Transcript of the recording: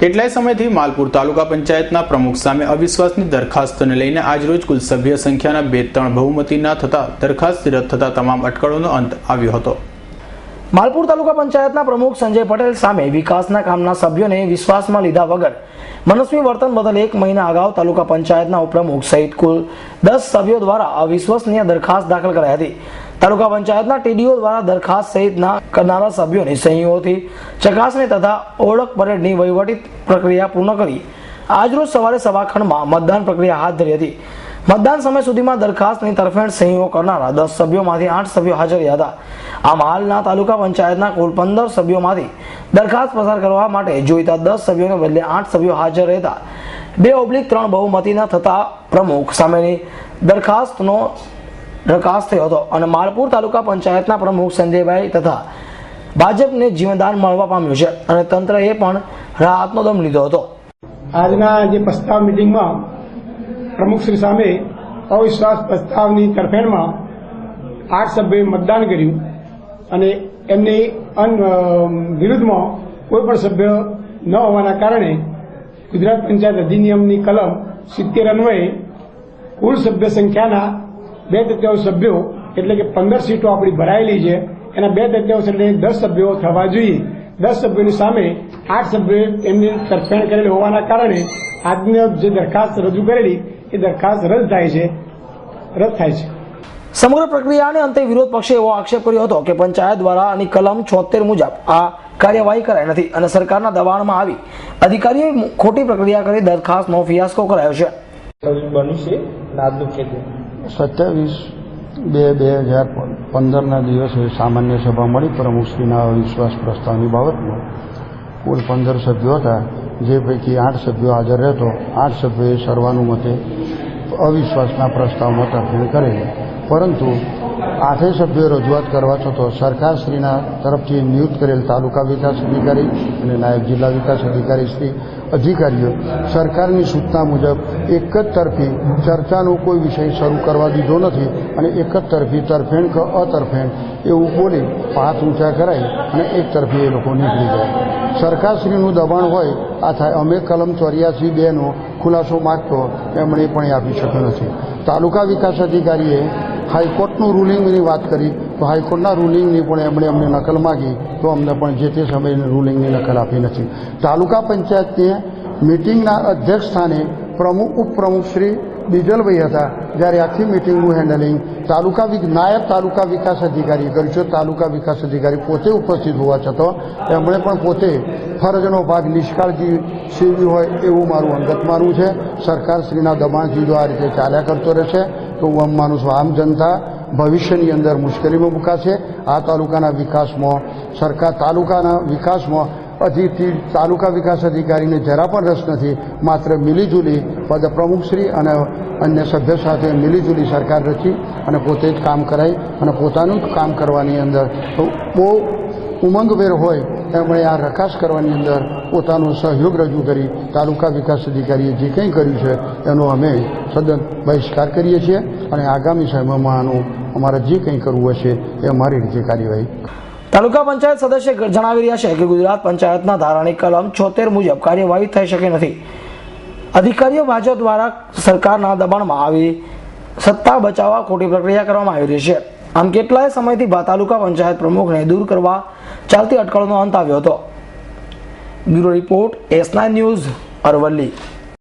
કેટલાય સમયથી માલપુર તાલુકા પંચાયતના પ્રમુખ સામે અવિશ્વાસની દરખાસ્તને લઈને આજરોજ કુલ સભ્ય સંખ્યાના 2-3 બહુમતીના થતા દરખાસ્ત રદ થતા તમામ અટકળોનો અંત આવ્યો હતો। માલપુર તાલુકા પંચાયતના પ્રમુખ સંજય પટેલ સામે વિકાસના કામના સભ્યોને વિશ્વાસમાં લીધા વગર મનસ્વી વર્તન બદલ 1 મહિના અગાઉ તાલુકા પંચાયતના ઉપપ્રમુખ સહિત કુલ 10 સભ્યો દ્વારા અવિશ્વસનીય દરખાસ્ત દાખલ કરાઈ હતી। તાલુકા પંચાયતના ટીડીઓ દ્વારા દરખાસ્ત સહિતના કરનારા સભ્યોની સહીઓથી ચકાસણી તથા ઓળખ પરેડની વહીવટી પ્રક્રિયા પૂર્ણ કરી આજરોજ સવારે સભાખંડમાં મતદાન પ્રક્રિયા હાથ ધરી હતી। મતદાન સમય સુધીમાં દરખાસ્તની તરફેણ સહીઓ કરનારા 10 સભ્યોમાંથી 8 સભ્યો હાજર રહ્યા હતા। આમ હાલના તાલુકા પંચાયતના કુલ 15 સભ્યોમાંથી દરખાસ્ત પસાર કરવા માટે જોઈતા 10 સભ્યોને બદલે 8 સભ્યો હાજર રહેતા 2/3 બહુમતીના થતા પ્રમુખ સામેની દરખાસ્તનો દરખાસ્ત થયો હતો અને માલપુર તાલુકા પંચાયતના પ્રમુખ સંજયભાઈ તથા ભાજપને જીવનદાન મળવા પામ્યું છે અને તંત્રએ પણ રાહતનો દમ લીધો હતો। આજના જે પ્રસ્તાવ મિટિંગમાં પ્રમુખશ્રી સામે અવિશ્વાસ પ્રસ્તાવની તરફેણમાં 8 સભ્યોએ મતદાન કર્યું અને એમની વિરુદ્ધમાં કોઈ પણ સભ્ય ન હોવાના કારણે ગુજરાત પંચાયત અધિનિયમની કલમ 70 અન્વયે કુલ સભ્ય સંખ્યાના 2/3 સભ્યો એટલે કે 15 સીટો આપણી ભરાયેલી છે એના 2/3 એટલે 10 સભ્યો થવા જોઈએ। 10 સભ્યોની સામે 8 સભ્યોએ એમની તરફેણ કરેલી હોવાના કારણે આજની જે દરખાસ્ત રજૂ કરેલી એ દરખાસ્ત રદ થાય છે। સમગ્ર પ્રક્રિયાને અંતે વિરોધ પક્ષે એવો આક્ષેપ કર્યો હતો કે પંચાયત દ્વારા આની કલમ 76 મુજબ આ કાર્યવાહી કરાઈ નથી અને સરકારના દબાણમાં આવી અધિકારીઓએ ખોટી પ્રક્રિયા કરી દરખાસ્તનો ફિયાસ્કો કરાયો છે। 27/2/2015 દિવસે સામાન્ય સભા મળી પ્રમુખશ્રીના અવિશ્વાસ પ્રસ્તાવની બાબતમાં કુલ 15 સભ્યો હતા, જે પૈકી 8 સભ્યો હાજર રહેતો 8 સભ્યોએ સર્વાનુમતે અવિશ્વાસના પ્રસ્તાવમાં તરફેણ કરેલી, પરંતુ 8 સભ્યોએ રજૂઆત કરવા છતાં સરકારશ્રીના તરફથી નિયુક્ત કરેલ તાલુકા વિકાસ અધિકારી અને નાયબ જિલ્લા વિકાસ અધિકારીઓ સરકારની સૂચના મુજબ એક જ તરફી ચર્ચાનો કોઈ વિષય શરૂ કરવા દીધો નથી અને એક જ તરફી તરફેણ કે અતરફેણ એવું બોલી હાથ ઊંચા કરાય અને એક તરફી એ લોકો નીકળી ગયા। સરકારશ્રીનું દબાણ હોય આ થાય। અમે કલમ 84(2) નો ખુલાસો માગતો એમણે પણ આપી શક્યો નથી। તાલુકા વિકાસ અધિકારીએ હાઈકોર્ટનું રૂલિંગની વાત કરી તો હાઈકોર્ટના રૂલિંગની પણ એમણે અમને નકલ માગી તો અમને પણ જે તે સમયે રૂલિંગની નકલ આપી નથી। તાલુકા પંચાયતની મિટિંગના અધ્યક્ષ સ્થાને ઉપપ્રમુખ શ્રી બીજલભાઈ હતા, જ્યારે આખી મિટિંગનું હેન્ડલિંગ નાયબ તાલુકા વિકાસ અધિકારી કર્યું છે। તાલુકા વિકાસ અધિકારી પોતે ઉપસ્થિત હોવા છતાં એમણે પણ પોતે ફરજનો ભાગ નિષ્કાળજી સેવી હોય એવું મારું અંગત માનવું છે। સરકારશ્રીના દબાણથી જો આ રીતે ચાલ્યા કરતો રહેશે તો હું માનું છું આમ જનતા ભવિષ્યની અંદર મુશ્કેલીમાં મુકાશે। આ તાલુકાના વિકાસમાં હજી તાલુકા વિકાસ અધિકારીને જરા પણ રસ નથી। માત્ર મિલીજુલી પ્રમુખશ્રી અને અન્ય સભ્ય સાથે મિલીજુલી સરકાર રચી અને પોતે જ કામ કરાય અને પોતાનું કામ કરવાની અંદર બહુ ઉમંગભેર હોય એમણે આ રકાસ કરવાની અંદર પોતાનો સહયોગ રજૂ કરી તાલુકા વિકાસ અધિકારીએ જે કંઈ કર્યું છે એનો અમે સદન બહિષ્કાર કરીએ છીએ અને આગામી સમયમાં આનું અમારે જે કંઈ કરવું હશે એ અમારી રીતે કાર્યવાહી। તાલુકા પંચાયત સદસ્ય જણાવી રહ્યા છે કે ગુજરાત પંચાયતના ધારાની કલમ 76 મુજબ કાર્યવાહી થઈ શકે નથી। અધિકારીઓ ભાજપ દ્વારા સરકારના દબાણમાં આવી સત્તા બચાવવા ખોટી પ્રક્રિયા કરવામાં આવી રહી છે। આમ કેટલાય સમયથી તાલુકા પંચાયત પ્રમુખને દૂર કરવા ચાલતી અટકળોનો અંત આવ્યો હતો। Bureau report S9 news, Aravalli.